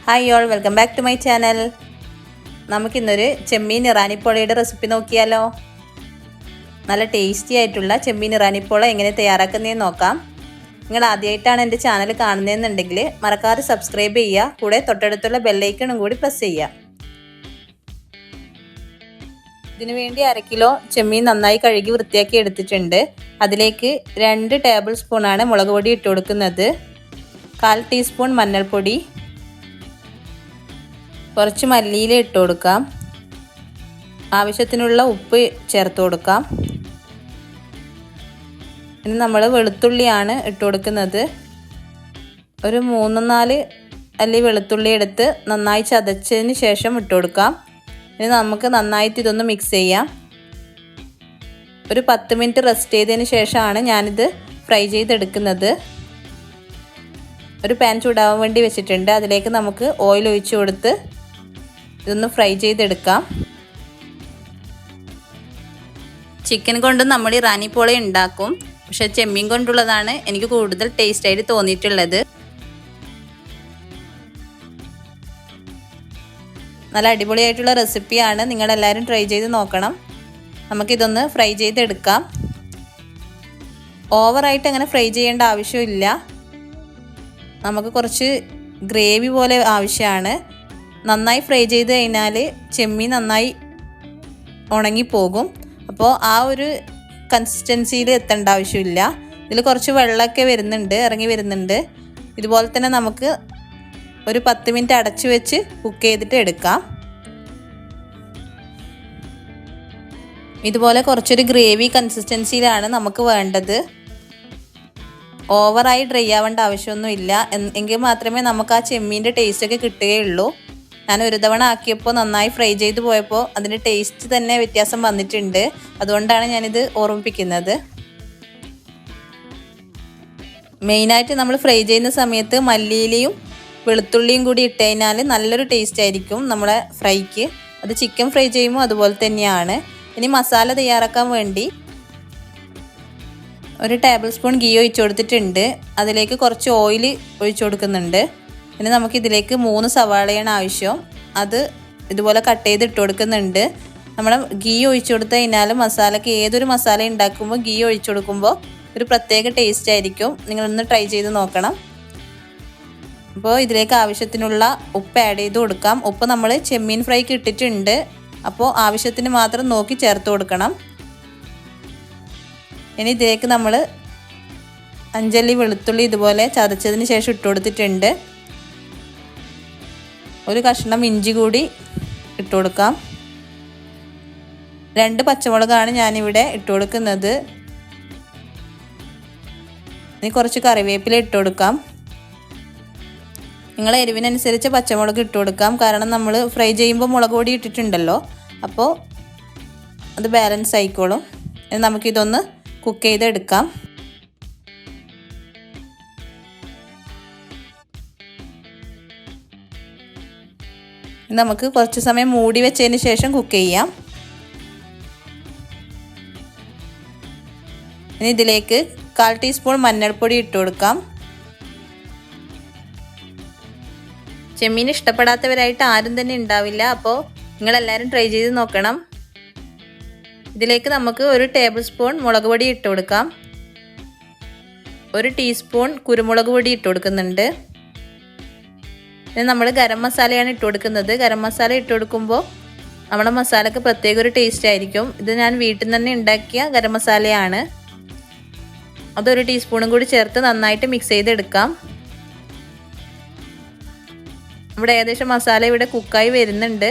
Hi all, welcome back to my channel. നമുക്കിന്നൊരു ചെമ്മീൻ ഇറാനിപ്പോളയുടെ recipe നോക്കിയാലോ. നല്ല ടേസ്റ്റി ആയിട്ടുള്ള ചെമ്മീൻ ഇറാനിപ്പോള എങ്ങനെ തയ്യാറാക്കുന്നതെന്ന് നോക്കാം. നിങ്ങൾ ആദ്യമായിട്ടാണ് എൻ്റെ ചാനൽ കാണുന്നതെന്നുണ്ടെങ്കിൽ മറക്കാതെ സബ്സ്ക്രൈബ് ചെയ്യുക. കൂടെ തൊട്ടടുത്തുള്ള ബെല്ലൈക്കണും കൂടി പ്രസ് ചെയ്യുക. ഇതിനു വേണ്ടി 1/2 കിലോ ചെമ്മീൻ നന്നായി കഴുകി വൃത്തിയാക്കി എടുത്തിട്ടുണ്ട്. അതിലേക്ക് 2 ടേബിൾ സ്പൂണാണ് മുളക് പൊടി ഇട്ട് കൊടുക്കുന്നത്. 1/4 ടീസ്പൂൺ മഞ്ഞൾപ്പൊടി, കുറച്ച് മല്ലിയില ഇട്ട് കൊടുക്കാം. ആവശ്യത്തിനുള്ള ഉപ്പ് ചേർത്ത് കൊടുക്കാം. ഇനി നമ്മൾ വെളുത്തുള്ളിയാണ് ഇട്ട് കൊടുക്കുന്നത്. ഒരു 3-4 അല്ലി വെളുത്തുള്ളി എടുത്ത് നന്നായി ചതച്ചതിന് ശേഷം ഇട്ട് കൊടുക്കാം. ഇനി നമുക്ക് നന്നായിട്ട് ഇതൊന്ന് മിക്സ് ചെയ്യാം. ഒരു 10 മിനിറ്റ് റെസ്റ്റ് ചെയ്തതിന് ശേഷമാണ് ഞാനിത് ഫ്രൈ ചെയ്തെടുക്കുന്നത്. ഒരു പാൻ ചൂടാവാൻ വേണ്ടി വെച്ചിട്ടുണ്ട്. അതിലേക്ക് നമുക്ക് ഓയിൽ ഒഴിച്ച് കൊടുത്ത് ഇതൊന്ന് ഫ്രൈ ചെയ്തെടുക്കാം. ചിക്കൻ കൊണ്ട് നമ്മൾ ഇറാനിപ്പോള ഉണ്ടാക്കും, പക്ഷെ ചെമ്മീൻ കൊണ്ടുള്ളതാണ് എനിക്ക് കൂടുതൽ ടേസ്റ്റ് ആയിട്ട് തോന്നിയിട്ടുള്ളത്. നല്ല അടിപൊളിയായിട്ടുള്ള റെസിപ്പിയാണ്, നിങ്ങളെല്ലാവരും ട്രൈ ചെയ്ത് നോക്കണം. നമുക്കിതൊന്ന് ഫ്രൈ ചെയ്തെടുക്കാം. ഓവറായിട്ട് അങ്ങനെ ഫ്രൈ ചെയ്യേണ്ട ആവശ്യമില്ല. നമുക്ക് കുറച്ച് ഗ്രേവി പോലെ ആവശ്യമാണ്. നന്നായി ഫ്രൈ ചെയ്ത് കഴിഞ്ഞാൽ ചെമ്മീൻ നന്നായി ഉണങ്ങിപ്പോകും. അപ്പോൾ ആ ഒരു കൺസിസ്റ്റൻസിയിൽ എത്തേണ്ട ആവശ്യമില്ല. ഇതിൽ കുറച്ച് വെള്ളമൊക്കെ ഇറങ്ങി വരുന്നുണ്ട്. ഇതുപോലെ തന്നെ നമുക്ക് ഒരു 10 മിനിറ്റ് അടച്ചു വെച്ച് കുക്ക് ചെയ്തിട്ട് എടുക്കാം. ഇതുപോലെ കുറച്ചൊരു ഗ്രേവി കൺസിസ്റ്റൻസിയിലാണ് നമുക്ക് വേണ്ടത്. ഓവറായി ഡ്രൈ ആവേണ്ട ആവശ്യമൊന്നുമില്ല. എങ്കിൽ മാത്രമേ നമുക്ക് ആ ചെമ്മീൻ്റെ ടേസ്റ്റൊക്കെ കിട്ടുകയുള്ളൂ. ഞാൻ ഒരു തവണ ആക്കിയപ്പോൾ നന്നായി ഫ്രൈ ചെയ്ത് പോയപ്പോൾ അതിൻ്റെ ടേസ്റ്റ് തന്നെ വ്യത്യാസം വന്നിട്ടുണ്ട്. അതുകൊണ്ടാണ് ഞാനിത് ഓർമ്മിപ്പിക്കുന്നത്. മെയിനായിട്ട് നമ്മൾ ഫ്രൈ ചെയ്യുന്ന സമയത്ത് മല്ലിയിലയും വെളുത്തുള്ളിയും കൂടി ഇട്ട് കഴിഞ്ഞാൽ നല്ലൊരു ടേസ്റ്റ് ആയിരിക്കും നമ്മളെ ഫ്രൈക്ക്. അത് ചിക്കൻ ഫ്രൈ ചെയ്യുമ്പോൾ അതുപോലെ തന്നെയാണ്. ഇനി മസാല തയ്യാറാക്കാൻ വേണ്ടി ഒരു ടേബിൾ സ്പൂൺ ഗീ ഒഴിച്ചു കൊടുത്തിട്ടുണ്ട്. അതിലേക്ക് കുറച്ച് ഓയിൽ ഒഴിച്ചു കൊടുക്കുന്നുണ്ട്. ഇനി നമുക്കിതിലേക്ക് 3 സവാളയാണ് ആവശ്യം. അത് ഇതുപോലെ കട്ട് ചെയ്ത് ഇട്ട് കൊടുക്കുന്നുണ്ട്. നമ്മൾ ഗീ ഒഴിച്ചു കൊടുത്തു കഴിഞ്ഞാൽ മസാലയ്ക്ക് ഏതൊരു മസാല ഉണ്ടാക്കുമ്പോൾ ഗീ ഒഴിച്ചു കൊടുക്കുമ്പോൾ ഒരു പ്രത്യേക ടേസ്റ്റ് ആയിരിക്കും. നിങ്ങളൊന്ന് ട്രൈ ചെയ്ത് നോക്കണം. അപ്പോൾ ഇതിലേക്ക് ആവശ്യത്തിനുള്ള ഉപ്പ് ആഡ് ചെയ്ത് കൊടുക്കാം. ഉപ്പ് നമ്മൾ ചെമ്മീൻ ഫ്രൈക്ക് ഇട്ടിട്ടുണ്ട്. അപ്പോൾ ആവശ്യത്തിന് മാത്രം നോക്കി ചേർത്ത് കൊടുക്കണം. ഇനി ഇതിലേക്ക് നമ്മൾ 5 അല്ലി വെളുത്തുള്ളി ഇതുപോലെ ചതച്ചതിന് ശേഷം ഇട്ട് കൊടുത്തിട്ടുണ്ട്. ഒരു കഷ്ണം ഇഞ്ചി കൂടി ഇട്ട് കൊടുക്കാം. 2 പച്ചമുളകാണ് ഞാനിവിടെ ഇട്ട് കൊടുക്കുന്നത്. ഇനി കുറച്ച് കറിവേപ്പില ഇട്ട് കൊടുക്കാം. നിങ്ങൾ എരിവിനനുസരിച്ച് പച്ചമുളക് ഇട്ട് കൊടുക്കാം. കാരണം നമ്മൾ ഫ്രൈ ചെയ്യുമ്പോൾ മുളക് പൊടി ഇട്ടിട്ടുണ്ടല്ലോ, അപ്പോൾ അത് ബാലൻസ് ആയിക്കോളും. ഇനി നമുക്കിതൊന്ന് കുക്ക് ചെയ്തെടുക്കാം. നമുക്ക് കുറച്ച് സമയം മൂടി വെച്ചതിന് ശേഷം കുക്ക് ചെയ്യാം. ഇനി ഇതിലേക്ക് 1/4 ടീസ്പൂൺ മഞ്ഞൾപ്പൊടി ഇട്ട് കൊടുക്കാം. ചെമ്മീൻ ഇഷ്ടപ്പെടാത്തവരായിട്ട് ആരും തന്നെ ഉണ്ടാവില്ല. അപ്പോൾ നിങ്ങളെല്ലാവരും ട്രൈ ചെയ്ത് നോക്കണം. ഇതിലേക്ക് നമുക്ക് 1 ടേബിൾ സ്പൂൺ മുളക് പൊടി ഇട്ട് കൊടുക്കാം. 1 ടീസ്പൂൺ കുരുമുളക് പൊടി ഇട്ട് കൊടുക്കുന്നുണ്ട്. ഇനി നമ്മൾ ഗരം മസാലയാണ് ഇട്ട് കൊടുക്കുന്നത്. ഗരം മസാല ഇട്ട് കൊടുക്കുമ്പോൾ നമ്മുടെ മസാലയ്ക്ക് പ്രത്യേക ഒരു ടേസ്റ്റ് ആയിരിക്കും. ഇത് ഞാൻ വീട്ടിൽ നിന്ന് തന്നെ ഉണ്ടാക്കിയ ഗരം മസാലയാണ്. അതൊരു ടീസ്പൂണും കൂടി ചേർത്ത് നന്നായിട്ട് മിക്സ് ചെയ്തെടുക്കാം. ഇവിടെ ഏകദേശം മസാല ഇവിടെ കുക്കായി വരുന്നുണ്ട്.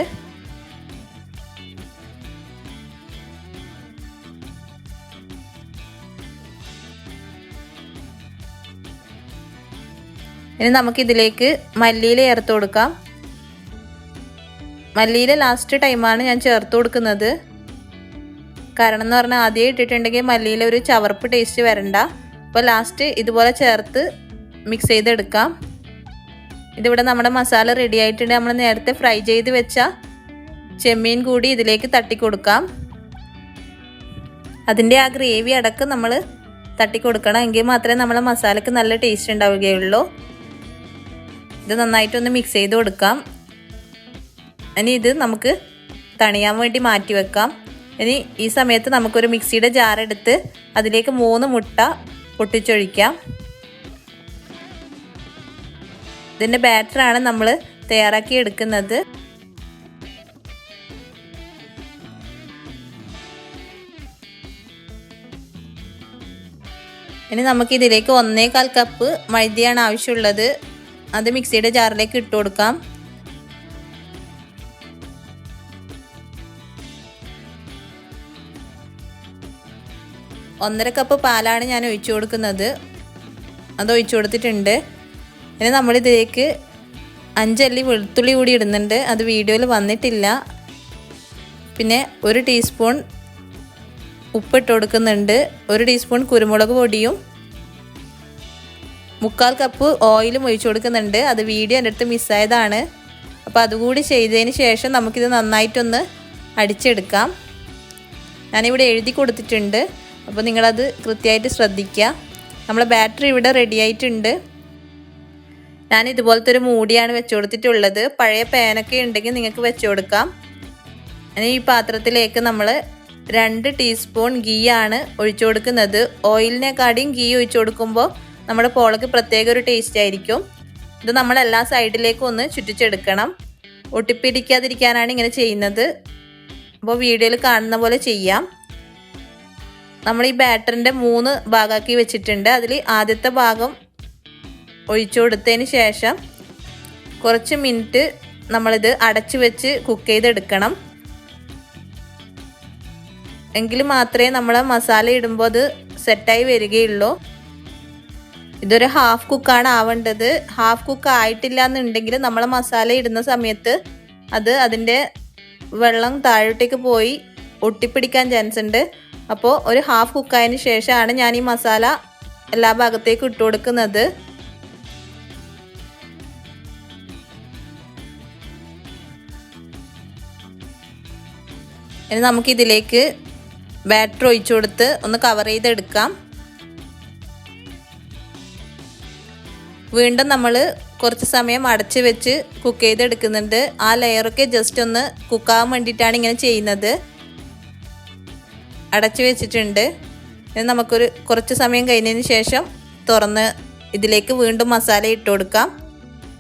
ഇനി നമുക്കിതിലേക്ക് മല്ലിയില ചേർത്ത് കൊടുക്കാം. മല്ലിയില ലാസ്റ്റ് ടൈമാണ് ഞാൻ ചേർത്ത് കൊടുക്കുന്നത്. കാരണം എന്ന് പറഞ്ഞാൽ ആദ്യം ഇട്ടിട്ടുണ്ടെങ്കിൽ മല്ലിയില ഒരു ചവർപ്പ് ടേസ്റ്റ് വരണ്ട. അപ്പോൾ ലാസ്റ്റ് ഇതുപോലെ ചേർത്ത് മിക്സ് ചെയ്തെടുക്കാം. ഇതിവിടെ നമ്മുടെ മസാല റെഡി ആയിട്ടുണ്ട്. നമ്മൾ നേരത്തെ ഫ്രൈ ചെയ്ത് വെച്ച ചെമ്മീൻ കൂടി ഇതിലേക്ക് തട്ടിക്കൊടുക്കാം. അതിൻ്റെ ആ ഗ്രേവി അടക്കം നമ്മൾ തട്ടിക്കൊടുക്കണം. എങ്കിൽ മാത്രമേ നമ്മളെ മസാലയ്ക്ക് നല്ല ടേസ്റ്റ് ഉണ്ടാവുകയുള്ളൂ. ഇത് നന്നായിട്ടൊന്ന് മിക്സ് ചെയ്ത് കൊടുക്കാം. ഇനി ഇത് നമുക്ക് തണിയാൻ വേണ്ടി മാറ്റി വെക്കാം. ഇനി ഈ സമയത്ത് നമുക്കൊരു മിക്സിയുടെ ജാർ എടുത്ത് അതിലേക്ക് 3 മുട്ട പൊട്ടിച്ചൊഴിക്കാം. ഇതിൻ്റെ ബാറ്ററാണ് നമ്മൾ തയ്യാറാക്കി എടുക്കുന്നത്. ഇനി നമുക്ക് ഇതിലേക്ക് 1/4 കപ്പ് മൈദയാണ് ആവശ്യമുള്ളത്. അത് മിക്സിയുടെ ജാറിലേക്ക് ഇട്ട് കൊടുക്കാം. ഒന്നര കപ്പ് പാലാണ് ഞാൻ ഒഴിച്ചു കൊടുക്കുന്നത്. അത് ഒഴിച്ചു കൊടുത്തിട്ടുണ്ട്. ഇനി നമ്മളിതിലേക്ക് 5 അല്ലി വെളുത്തുള്ളി കൂടി ഇടുന്നുണ്ട്. അത് വീഡിയോയിൽ വന്നിട്ടില്ല. പിന്നെ 1 ടീസ്പൂൺ ഉപ്പിട്ട് കൊടുക്കുന്നുണ്ട്. 1 ടീസ്പൂൺ കുരുമുളക് പൊടിയും 3/4 കപ്പ് ഓയിലും ഒഴിച്ചു കൊടുക്കുന്നുണ്ട്. അത് വീഡിയോ എൻ്റെ അടുത്ത് മിസ്സായതാണ്. അപ്പോൾ അതുകൂടി ചെയ്തതിന് ശേഷം നമുക്കിത് നന്നായിട്ടൊന്ന് അടിച്ചെടുക്കാം. ഞാനിവിടെ എഴുതി കൊടുത്തിട്ടുണ്ട്. അപ്പോൾ നിങ്ങളത് കൃത്യമായിട്ട് ശ്രദ്ധിക്കുക. നമ്മളെ ബാറ്ററി ഇവിടെ റെഡി ആയിട്ടുണ്ട്. ഞാൻ ഇതുപോലത്തെ ഒരു മൂടിയാണ് വെച്ച് കൊടുത്തിട്ടുള്ളത്. പഴയ പാനൊക്കെ ഉണ്ടെങ്കിൽ നിങ്ങൾക്ക് വെച്ച് കൊടുക്കാം. ഇനി ഈ പാത്രത്തിലേക്ക് നമ്മൾ 2 ടീസ്പൂൺ ഗീ ആണ് ഒഴിച്ചു കൊടുക്കുന്നത്. ഓയിലിനെക്കാട്ടിയും ഗീ ഒഴിച്ചു കൊടുക്കുമ്പോൾ നമ്മുടെ പോളക്ക് പ്രത്യേക ഒരു ടേസ്റ്റ് ആയിരിക്കും. ഇത് നമ്മൾ എല്ലാ സൈഡിലേക്കും ഒന്ന് ചുറ്റിച്ചെടുക്കണം. ഒട്ടിപ്പിടിക്കാതിരിക്കാനാണ് ഇങ്ങനെ ചെയ്യുന്നത്. അപ്പോൾ വീഡിയോയിൽ കാണുന്ന പോലെ ചെയ്യാം. നമ്മൾ ഈ ബാറ്ററിൻ്റെ 3 ഭാഗമാക്കി വെച്ചിട്ടുണ്ട്. അതിൽ ആദ്യത്തെ ഭാഗം ഒഴിച്ചു കൊടുത്തതിന് ശേഷം കുറച്ച് മിനിറ്റ് നമ്മളിത് അടച്ചു വെച്ച് കുക്ക് ചെയ്തെടുക്കണം. എങ്കിൽ മാത്രമേ നമ്മൾ മസാല ഇടുമ്പോൾ അത് സെറ്റായി വരികയുള്ളൂ. ഇതൊരു ഹാഫ് കുക്കാണ് ആവേണ്ടത്. ഹാഫ് കുക്ക് ആയിട്ടില്ല എന്നുണ്ടെങ്കിൽ നമ്മൾ മസാല ഇടുന്ന സമയത്ത് അത് അതിൻ്റെ വെള്ളം താഴോട്ടേക്ക് പോയി ഒട്ടിപ്പിടിക്കാൻ ചാൻസ് ഉണ്ട്. അപ്പോൾ ഒരു ഹാഫ് കുക്കായതിന് ശേഷമാണ് ഞാൻ ഈ മസാല എല്ലാ ഭാഗത്തേക്കും ഇട്ട് കൊടുക്കുന്നത്. ഇനി നമുക്കിതിലേക്ക് ബാറ്റർ ഒഴിച്ചു കൊടുത്ത് ഒന്ന് കവർ ചെയ്തെടുക്കാം. വീണ്ടും നമ്മൾ കുറച്ച് സമയം അടച്ച് വെച്ച് കുക്ക് ചെയ്തെടുക്കുന്നുണ്ട്. ആ ലെയറൊക്കെ ജസ്റ്റ് ഒന്ന് കുക്കാവാൻ വേണ്ടിയിട്ടാണ് ഇങ്ങനെ ചെയ്യുന്നത്. അടച്ച് വെച്ചിട്ടുണ്ട്. ഇനി നമുക്കൊരു കുറച്ച് സമയം കഴിഞ്ഞതിന് ശേഷം തുറന്ന് ഇതിലേക്ക് വീണ്ടും മസാല ഇട്ട് കൊടുക്കാം.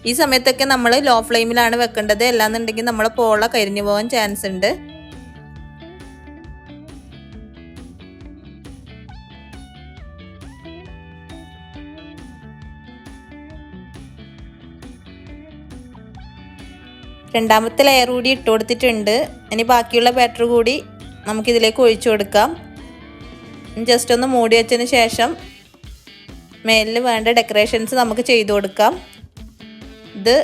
ഈ സമയത്തൊക്കെ നമ്മൾ ലോ ഫ്ലെയിമിലാണ് വെക്കേണ്ടത്. അല്ലാന്നുണ്ടെങ്കിൽ നമ്മളെ പോള കരിഞ്ഞു പോകാൻ ചാൻസ് ഉണ്ട്. രണ്ടാമത്തെ ലെയർ കൂടി ഇട്ട് കൊടുത്തിട്ടുണ്ട്. ഇനി ബാക്കിയുള്ള ബാറ്റർ കൂടി നമുക്കിതിലേക്ക് ഒഴിച്ചു കൊടുക്കാം. ജസ്റ്റ് ഒന്ന് മൂടി വെച്ചതിന് ശേഷം മേലിൽ വേണ്ട ഡെക്കറേഷൻസ് നമുക്ക് ചെയ്തു കൊടുക്കാം. ഇത്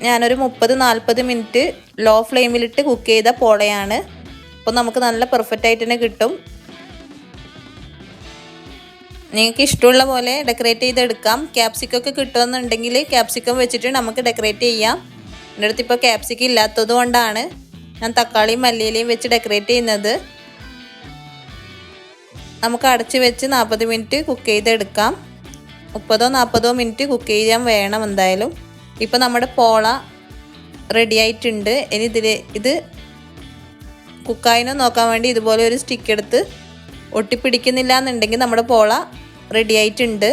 ഞാനൊരു 30-40 മിനിറ്റ് ലോ ഫ്ലെയിമിലിട്ട് കുക്ക് ചെയ്ത പോളയാണ്. അപ്പോൾ നമുക്ക് നല്ല പെർഫെക്റ്റ് ആയിട്ട് തന്നെ കിട്ടും. നിങ്ങൾക്ക് ഇഷ്ടമുള്ള പോലെ ഡെക്കറേറ്റ് ചെയ്തെടുക്കാം. ക്യാപ്സിക്കൊക്കെ കിട്ടുമെന്നുണ്ടെങ്കിൽ ക്യാപ്സിക്കം വെച്ചിട്ട് നമുക്ക് ഡെക്കറേറ്റ് ചെയ്യാം. എൻ്റെ അടുത്ത് ഇപ്പോൾ ക്യാപ്സിക്കം ഇല്ലാത്തത് കൊണ്ടാണ് ഞാൻ തക്കാളിയും മല്ലിയിലയും വെച്ച് ഡെക്കറേറ്റ് ചെയ്യുന്നത്. നമുക്ക് അടച്ച് വെച്ച് 40 മിനിറ്റ് കുക്ക് ചെയ്തെടുക്കാം. 30-40 മിനിറ്റ് കുക്ക് ചെയ്യാൻ വേണം എന്തായാലും. ഇപ്പോൾ നമ്മുടെ പോള റെഡി ആയിട്ടുണ്ട്. ഇനി ഇത് കുക്കായിനോ നോക്കാൻ വേണ്ടി ഇതുപോലെ ഒരു സ്റ്റിക്ക് എടുത്ത് ഒട്ടിപ്പിടിക്കുന്നില്ല എന്നുണ്ടെങ്കിൽ നമ്മുടെ പോള റെഡി ആയിട്ടുണ്ട്.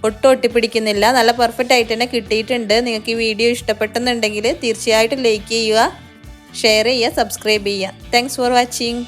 ഒട്ടും ഒട്ടിപ്പിടിക്കുന്നില്ല. നല്ല പെർഫെക്റ്റ് ആയിട്ട് തന്നെ കിട്ടിയിട്ടുണ്ട്. നിങ്ങൾക്ക് ഈ വീഡിയോ ഇഷ്ടപ്പെട്ടെന്നുണ്ടെങ്കിൽ തീർച്ചയായിട്ടും ലൈക്ക് ചെയ്യുക, ഷെയർ ചെയ്യുക, സബ്സ്ക്രൈബ് ചെയ്യുക. Thanks for watching.